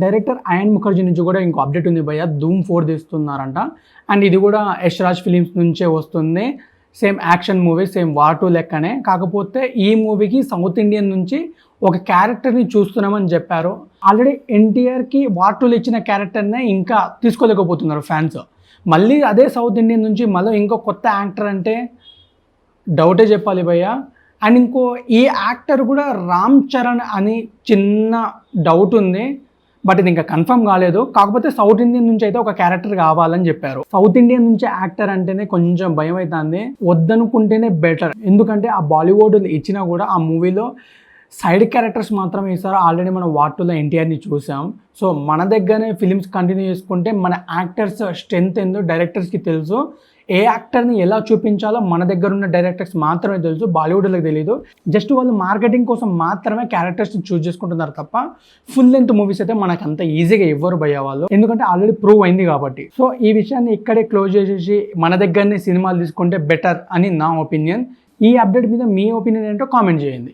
Director ion Mukherjee నుంచి కూడా ఇంకో అప్డేట్ ఉంది భయ్య, ధూమ్ 4 తీస్తున్నారంట. అండ్ ఇది కూడా యష్ రాజ్ ఫిలిమ్స్ నుంచే వస్తుంది. Same action movie, same war 2 లెక్కనే. కాకపోతే ఈ మూవీకి సౌత్ ఇండియన్ నుంచి ఒక క్యారెక్టర్ని చూస్తున్నామని చెప్పారు. ఆల్రెడీ ఎన్టీఆర్కి వార్ 2లో ఇచ్చిన క్యారెక్టర్నే ఇంకా తీసుకోలేకపోతున్నారు ఫ్యాన్స్. మళ్ళీ అదే సౌత్ ఇండియన్ నుంచి మళ్ళీ ఇంకో కొత్త యాక్టర్ అంటే డౌటే చెప్పాలి భయ్య. అండ్ ఇంకో ఈ యాక్టర్ కూడా రామ్ చరణ్ అని చిన్న డౌట్ ఉంది, బట్ ఇది ఇంకా కన్ఫర్మ్ కాలేదు. కాకపోతే సౌత్ ఇండియన్ నుంచి అయితే ఒక క్యారెక్టర్ కావాలని చెప్పారు. సౌత్ ఇండియన్ నుంచి యాక్టర్ అంటేనే కొంచెం భయం అవుతుంది, వద్దనుకుంటేనే బెటర్. ఎందుకంటే ఆ బాలీవుడ్ ఇచ్చినా కూడా ఆ మూవీలో సైడ్ క్యారెక్టర్స్ మాత్రమే ఇస్తారు. ఆల్రెడీ మనం వార్ 2లో ఎన్టీఆర్ని చూసాం. సో మన దగ్గరనే ఫిలిమ్స్ కంటిన్యూ చేసుకుంటే మన యాక్టర్స్ స్ట్రెంత్ ఏందో డైరెక్టర్స్కి తెలుసు. ఏ యాక్టర్ని ఎలా చూపించాలో మన దగ్గర ఉన్న డైరెక్టర్స్ మాత్రమే తెలుసు, బాలీవుడ్లకు తెలియదు. జస్ట్ వాళ్ళు మార్కెటింగ్ కోసం మాత్రమే క్యారెక్టర్స్ని చూస్ చేసుకుంటున్నారు తప్ప ఫుల్ లెంత్ మూవీస్ అయితే మనకు అంత ఈజీగా ఇవ్వరు భయ్య వాళ్ళు, ఎందుకంటే ఆల్రెడీ ప్రూవ్ అయింది కాబట్టి. సో ఈ విషయాన్ని ఇక్కడే క్లోజ్ చేసేసి మన దగ్గరనే సినిమాలు తీసుకుంటే బెటర్ అని నా ఒపీనియన్. ఈ అప్డేట్ మీద మీ ఒపీనియన్ ఏంటో కామెంట్ చేయండి.